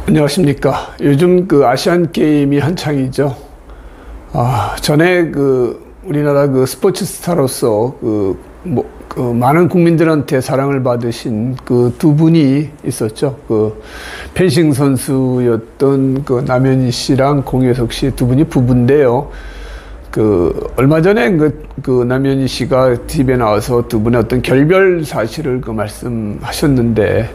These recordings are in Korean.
안녕하십니까. 요즘 그 아시안 게임이 한창이죠. 전에 우리나라 스포츠 스타로서 많은 국민들한테 사랑을 받으신 두 분이 있었죠. 펜싱 선수였던 남현희 씨랑 공효석 씨 두 분이 부부인데요. 얼마 전에 남현희 씨가 TV에 나와서 두 분의 어떤 결별 사실을 말씀하셨는데,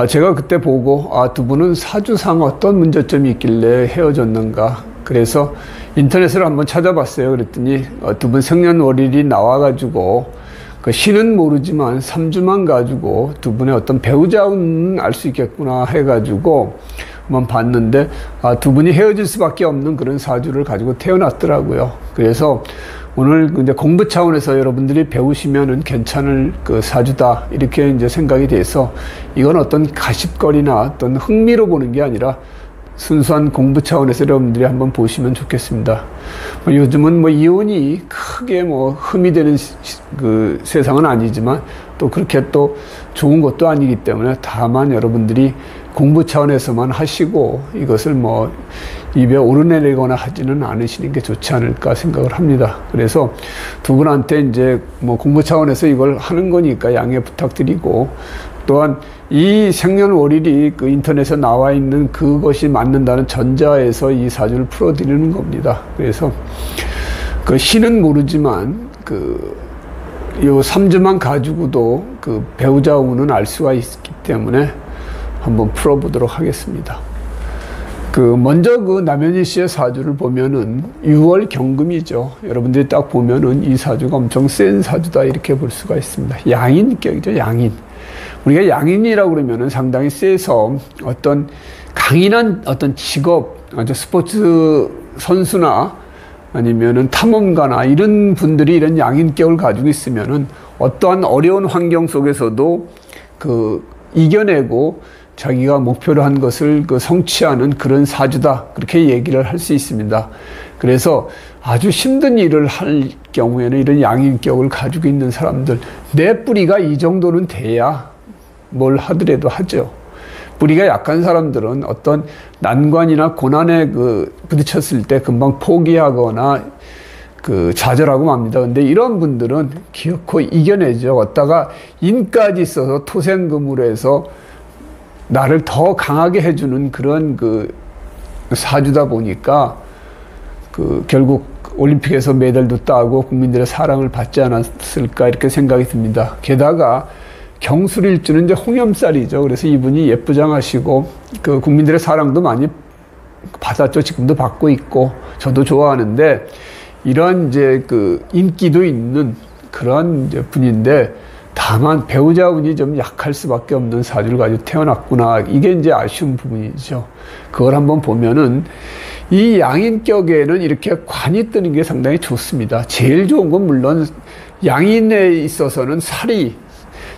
제가 그때 보고, 두 분은 사주상 어떤 문제점이 있길래 헤어졌는가. 그래서 인터넷을 한번 찾아봤어요. 그랬더니, 두 분 생년월일이 나와가지고, 시는 모르지만 3주만 가지고 두 분의 어떤 배우자는 알 수 있겠구나 해가지고 한번 봤는데, 두 분이 헤어질 수밖에 없는 그런 사주를 가지고 태어났더라고요. 그래서 오늘 이제 공부 차원에서 여러분들이 배우시면은 괜찮을 사주다, 이렇게 이제 생각이 돼서, 이건 어떤 가십거리나 어떤 흥미로 보는 게 아니라 순수한 공부 차원에서 여러분들이 한번 보시면 좋겠습니다. 요즘은 이혼이 크게 흠이 되는 세상은 아니지만, 또 그렇게 또 좋은 것도 아니기 때문에, 다만 여러분들이 공부 차원에서만 하시고 이것을 입에 오르내리거나 하지는 않으시는 게 좋지 않을까 생각을 합니다. 그래서 두 분한테 이제 공부 차원에서 이걸 하는 거니까 양해 부탁드리고, 또한 이 생년월일이 인터넷에 나와 있는 그것이 맞는다는 전자에서 이 사주를 풀어드리는 겁니다. 그래서 시는 모르지만 요 3주만 가지고도 배우자 운은 알 수가 있기 때문에 한번 풀어보도록 하겠습니다. 먼저 남현희 씨의 사주를 보면은 6월 경금이죠. 여러분들이 딱 보면은 이 사주가 엄청 센 사주다, 이렇게 볼 수가 있습니다. 양인격이죠, 양인. 우리가 양인이라고 그러면은 상당히 세서 어떤 강인한 어떤 직업, 스포츠 선수나 아니면은 탐험가나 이런 분들이 이런 양인격을 가지고 있으면은 어떠한 어려운 환경 속에서도 이겨내고 자기가 목표로 한 것을 성취하는 그런 사주다, 그렇게 얘기를 할 수 있습니다. 그래서 아주 힘든 일을 할 경우에는 이런 양인격을 가지고 있는 사람들, 내 뿌리가 이 정도는 돼야 뭘 하더라도 하죠. 뿌리가 약한 사람들은 어떤 난관이나 고난에 부딪혔을 때 금방 포기하거나 좌절하고 맙니다. 근데 이런 분들은 기어코 이겨내죠. 어디다가 인까지 있어서 토생금으로 해서 나를 더 강하게 해주는 그런 사주다 보니까 결국 올림픽에서 메달도 따고 국민들의 사랑을 받지 않았을까, 이렇게 생각이 듭니다. 게다가 경술일주는 이제 홍염살이죠. 그래서 이분이 예쁘장하시고 국민들의 사랑도 많이 받았죠. 지금도 받고 있고 저도 좋아하는데, 이런 이제 인기도 있는 그런 이제 분인데, 다만 배우자 운이 좀 약할 수밖에 없는 사주를 가지고 태어났구나, 이게 이제 아쉬운 부분이죠. 그걸 한번 보면은 이 양인격에는 이렇게 관이 뜨는 게 상당히 좋습니다. 제일 좋은 건 물론 양인에 있어서는 살이,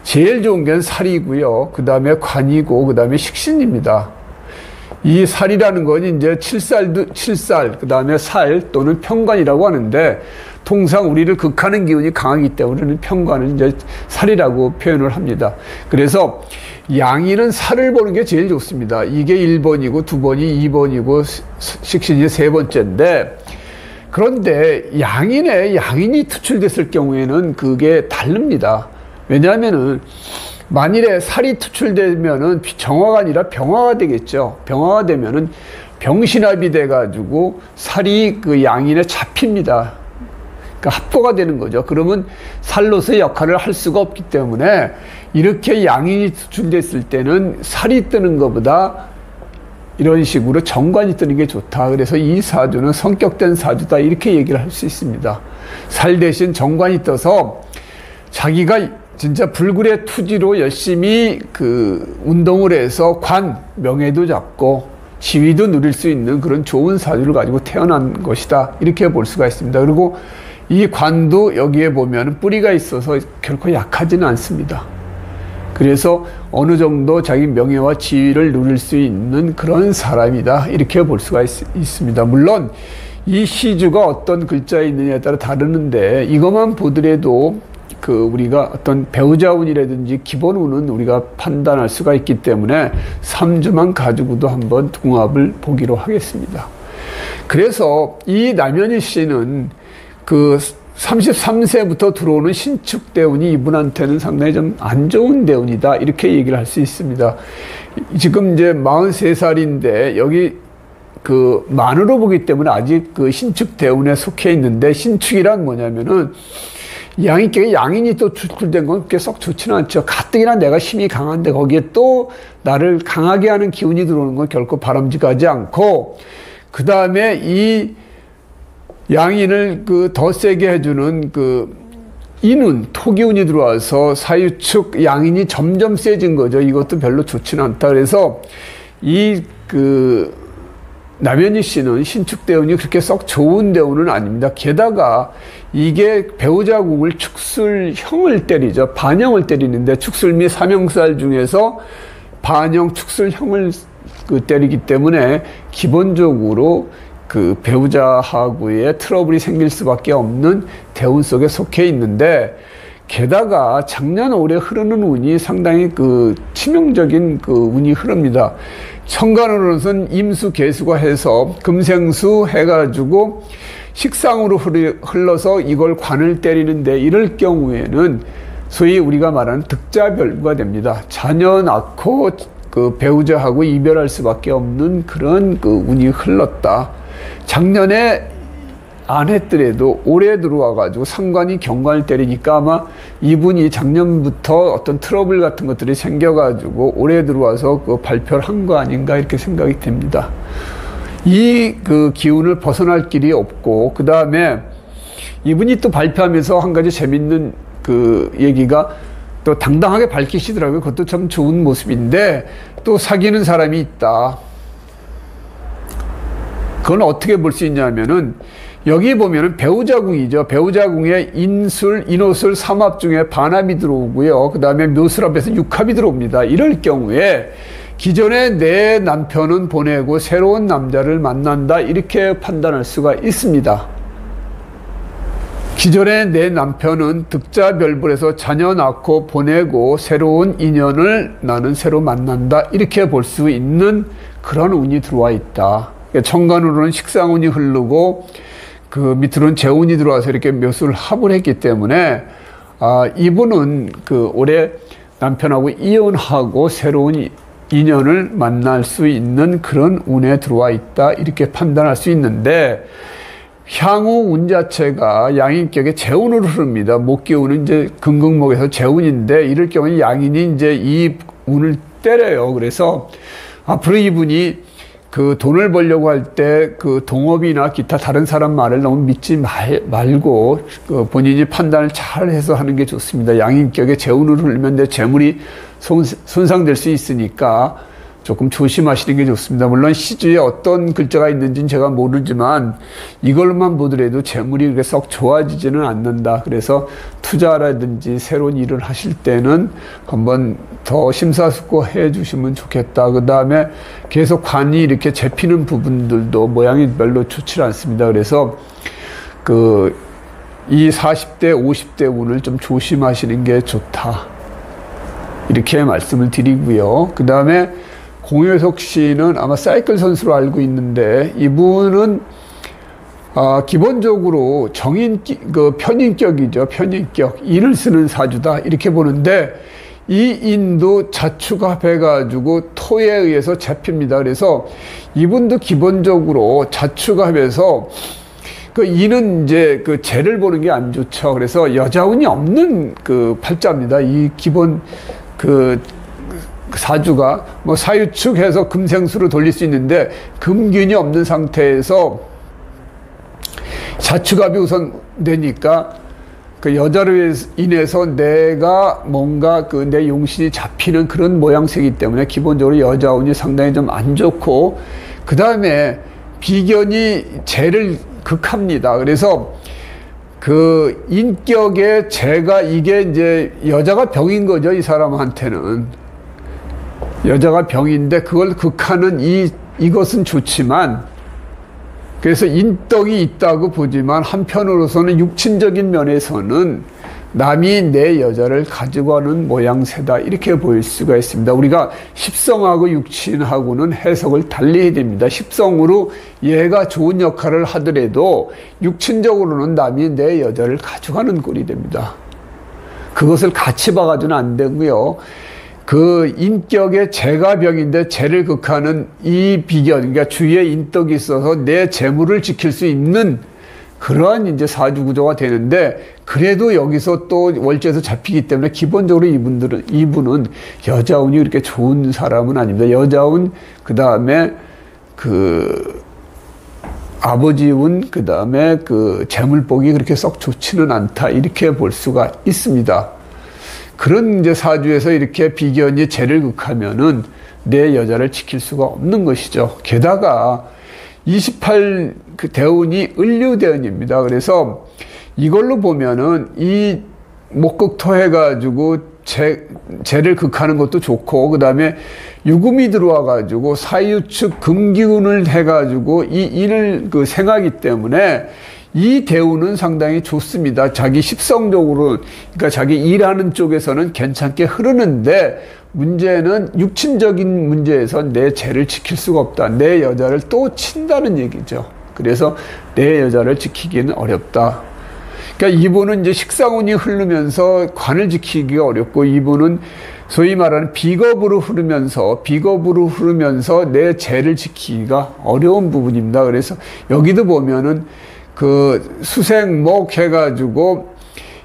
제일 좋은 게 살이고요. 그 다음에 관이고, 그 다음에 식신입니다. 이 살이라는 건 이제 칠살, 그 다음에 살 또는 편관이라고 하는데, 통상 우리를 극하는 기운이 강하기 때문에 편관은 이제 살이라고 표현을 합니다. 그래서 양인은 살을 보는 게 제일 좋습니다. 이게 1번이고 2번이 2번이고 식신이 3번째인데, 그런데 양인이 투출됐을 경우에는 그게 다릅니다. 왜냐하면은 만일에 살이 투출되면은 정화가 아니라 병화가 되겠죠. 병화가 되면은 병신합이 돼가지고 살이 양인에 잡힙니다. 그러니까 합고가 되는 거죠. 그러면 살로서의 역할을 할 수가 없기 때문에, 이렇게 양인이 투출됐을 때는 살이 뜨는 것보다 이런 식으로 정관이 뜨는 게 좋다. 그래서 이 사주는 성격된 사주다, 이렇게 얘기를 할 수 있습니다. 살 대신 정관이 떠서 자기가 진짜 불굴의 투지로 열심히 운동을 해서 명예도 잡고 지위도 누릴 수 있는 그런 좋은 사주를 가지고 태어난 것이다, 이렇게 볼 수가 있습니다. 그리고 이 관도 여기에 보면 뿌리가 있어서 결코 약하지는 않습니다. 그래서 어느 정도 자기 명예와 지위를 누릴 수 있는 그런 사람이다, 이렇게 볼 수가 있습니다. 물론 이 시주가 어떤 글자에 있느냐에 따라 다르는데, 이것만 보더라도 우리가 어떤 배우자 운이라든지 기본 운은 우리가 판단할 수가 있기 때문에 3주만 가지고도 한번 궁합을 보기로 하겠습니다. 그래서 이 남현희 씨는 33세부터 들어오는 신축 대운이 이분한테는 상당히 좀 안 좋은 대운이다, 이렇게 얘기를 할 수 있습니다. 지금 이제 43살인데 여기 만으로 보기 때문에 아직 신축 대운에 속해 있는데, 신축이란 뭐냐면은 양인격에 양인이 또 출출된 건 그렇게 썩 좋지는 않죠. 가뜩이나 내가 힘이 강한데 거기에 또 나를 강하게 하는 기운이 들어오는 건 결코 바람직하지 않고, 그 다음에 이 양인을 더 세게 해주는 인운, 토기운이 들어와서 사유축 양인이 점점 세진 거죠. 이것도 별로 좋지는 않다. 그래서 남현희 씨는 신축 대운이 그렇게 썩 좋은 대운은 아닙니다. 게다가 이게 배우자 궁을 축술형을 때리죠. 반형을 때리는데 축술미 삼형살 중에서 반형 축술형을 때리기 때문에 기본적으로 배우자하고의 트러블이 생길 수밖에 없는 대운 속에 속해 있는데, 게다가 작년 올해 흐르는 운이 상당히 치명적인 운이 흐릅니다. 천간으로는 임수 개수가 해서 금생수 해가지고 식상으로 흘러서 이걸 관을 때리는데, 이럴 경우에는 소위 우리가 말하는 득자별구가 됩니다. 자녀 낳고 배우자하고 이별할 수밖에 없는 그런 운이 흘렀다. 작년에 안 했더라도 올해 들어와가지고 상관이 경관을 때리니까 아마 이분이 작년부터 어떤 트러블 같은 것들이 생겨가지고 올해 들어와서 발표를 한 거 아닌가, 이렇게 생각이 됩니다. 이 기운을 벗어날 길이 없고, 그 다음에 이분이 또 발표하면서 한 가지 재밌는 얘기가, 또 당당하게 밝히시더라고요. 그것도 참 좋은 모습인데, 또 사귀는 사람이 있다. 그건 어떻게 볼 수 있냐면은, 여기 보면은 배우자궁이죠. 배우자궁에 인술, 인호술, 삼합 중에 반합이 들어오고요. 그 다음에 묘술 앞에서 육합이 들어옵니다. 이럴 경우에 기존에 내 남편은 보내고 새로운 남자를 만난다, 이렇게 판단할 수가 있습니다. 기존에 내 남편은 득자별불에서 자녀 낳고 보내고 새로운 인연을 나는 새로 만난다, 이렇게 볼 수 있는 그런 운이 들어와 있다. 천간으로는 식상운이 흐르고 밑으로는 재운이 들어와서 이렇게 묘술 합을 했기 때문에, 이분은 올해 남편하고 이혼하고 새로운 인연을 만날 수 있는 그런 운에 들어와 있다, 이렇게 판단할 수 있는데, 향후 운 자체가 양인격에 재운으로 흐릅니다. 목기운은 이제 금극목에서 재운인데, 이럴 경우에 양인이 이제 이 운을 때려요. 그래서 앞으로 이분이 돈을 벌려고 할 때 동업이나 기타 다른 사람 말을 너무 믿지 말고 본인이 판단을 잘 해서 하는 게 좋습니다. 양인격에 재운으로 흐르면 내 재물이 손상될 수 있으니까 조금 조심하시는 게 좋습니다. 물론 시주에 어떤 글자가 있는지는 제가 모르지만 이걸로만 보더라도 재물이 그렇게 썩 좋아지지는 않는다. 그래서 투자라든지 새로운 일을 하실 때는 한번 더 심사숙고해 주시면 좋겠다. 그 다음에 계속 관이 이렇게 잡히는 부분들도 모양이 별로 좋지 않습니다. 그래서 이 40대, 50대 운을 좀 조심하시는 게 좋다, 이렇게 말씀을 드리고요. 그 다음에 공효석 씨는 아마 사이클 선수로 알고 있는데, 이분은 기본적으로 편인격이죠. 편인격, 인을 쓰는 사주다, 이렇게 보는데, 이 인도 자축합해가지고 토에 의해서 잡힙니다. 그래서 이분도 기본적으로 자축합해서 인은 이제 재를 보는 게 안 좋죠. 그래서 여자운이 없는 팔자입니다. 이 기본 사주가 사유축해서 금생수로 돌릴 수 있는데, 금균이 없는 상태에서 자축합이 우선 되니까 여자로 인해서 내가 뭔가 내 용신이 잡히는 그런 모양새이기 때문에 기본적으로 여자운이 상당히 좀 안 좋고, 그 다음에 비견이 재를 극합니다. 그래서 인격의 재가 이게 이제 여자가 병인 거죠. 이 사람한테는 여자가 병인데 그걸 극하는 이것은 좋지만, 그래서 인덕이 있다고 보지만 한편으로서는 육친적인 면에서는 남이 내 여자를 가져가는 모양새다 이렇게 보일 수가 있습니다. 우리가 십성하고 육친하고는 해석을 달리 해야 됩니다. 십성으로 얘가 좋은 역할을 하더라도 육친적으로는 남이 내 여자를 가져가는 꼴이 됩니다. 그것을 같이 봐가지고는 안 되고요. 그 인격의 재가 병인데 재를 극하는 이 비견, 그러니까 주위에 인덕이 있어서 내 재물을 지킬 수 있는 그러한 이제 사주 구조가 되는데, 그래도 여기서 또 월지에서 잡히기 때문에 기본적으로 이분은 여자운이 그렇게 좋은 사람은 아닙니다. 여자운, 그 다음에 그 아버지운, 그 다음에 그 재물복이 그렇게 썩 좋지는 않다 이렇게 볼 수가 있습니다. 그런 이제 사주에서 이렇게 비견이 재를 극하면은 내 여자를 지킬 수가 없는 것이죠. 게다가 28 그 대운이 을류대운입니다. 그래서 이걸로 보면은 이 목극토 해가지고 재를 극하는 것도 좋고, 그 다음에 유금이 들어와가지고 사유축 금기운을 해가지고 이 인을 그 생하기 때문에 이 대운은 상당히 좋습니다. 자기 십성적으로, 그러니까 자기 일하는 쪽에서는 괜찮게 흐르는데, 문제는 육친적인 문제에서 내 재를 지킬 수가 없다. 내 여자를 또 친다는 얘기죠. 그래서 내 여자를 지키기는 어렵다. 그러니까 이분은 이제 식상운이 흐르면서 관을 지키기가 어렵고, 이분은 소위 말하는 비겁으로 흐르면서 내 재를 지키기가 어려운 부분입니다. 그래서 여기도 보면은 그 수생목 해가지고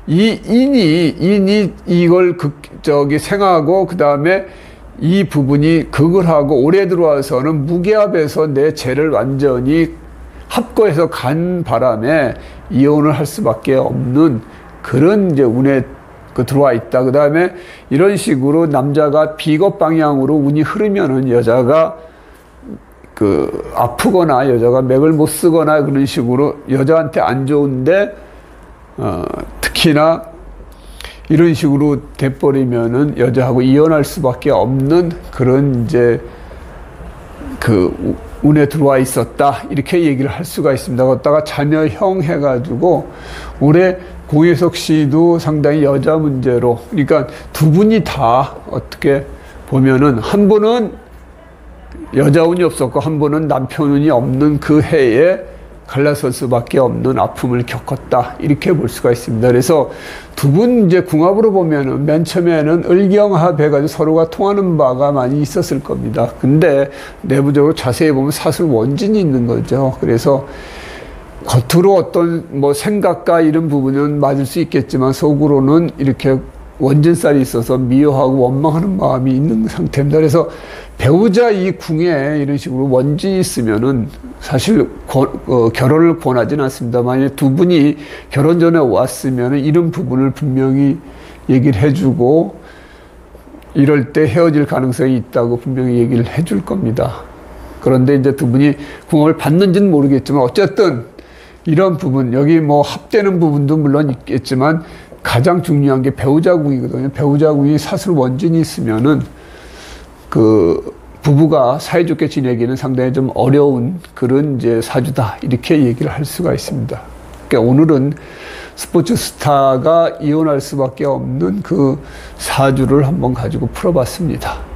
이 인이 이걸 생하고, 그 다음에 이 부분이 극을 하고 오래 들어와서는 무게합에서 내 재를 완전히 합거해서 간 바람에 이혼을 할 수밖에 없는 그런 이제 운에 들어와 있다. 그 다음에 이런 식으로 남자가 비겁 방향으로 운이 흐르면은 여자가 아프거나 여자가 맥을 못 쓰거나 그런 식으로 여자한테 안 좋은데, 특히나 이런 식으로 돼버리면은 여자하고 이혼할 수밖에 없는 그런 이제 그 운에 들어와 있었다 이렇게 얘기를 할 수가 있습니다. 거기다가 자녀형 해가지고 올해 공혜석 씨도 상당히 여자 문제로, 그러니까 두 분이 다 어떻게 보면은 한 분은 여자 운이 없었고 한 분은 남편 운이 없는 그 해에 갈라설 수밖에 없는 아픔을 겪었다 이렇게 볼 수가 있습니다. 그래서 두 분 이제 궁합으로 보면은 맨 처음에는 을경합 해가지고 서로가 통하는 바가 많이 있었을 겁니다. 근데 내부적으로 자세히 보면 사슬 원진이 있는 거죠. 그래서 겉으로 어떤 뭐 생각과 이런 부분은 맞을 수 있겠지만 속으로는 이렇게 원진살이 있어서 미워하고 원망하는 마음이 있는 상태입니다. 그래서 배우자 이 궁에 이런 식으로 원진이 있으면은 사실 결혼을 권하지는 않습니다. 만약에 두 분이 결혼 전에 왔으면은 이런 부분을 분명히 얘기를 해주고, 이럴 때 헤어질 가능성이 있다고 분명히 얘기를 해줄 겁니다. 그런데 이제 두 분이 궁합을 받는지는 모르겠지만 어쨌든 이런 부분, 여기 뭐 합되는 부분도 물론 있겠지만 가장 중요한 게 배우자궁이거든요. 배우자궁이 사슬 원진이 있으면은 그 부부가 사이좋게 지내기는 상당히 좀 어려운 그런 이제 사주다 이렇게 얘기를 할 수가 있습니다. 그러니까 오늘은 스포츠 스타가 이혼할 수밖에 없는 그 사주를 한번 가지고 풀어봤습니다.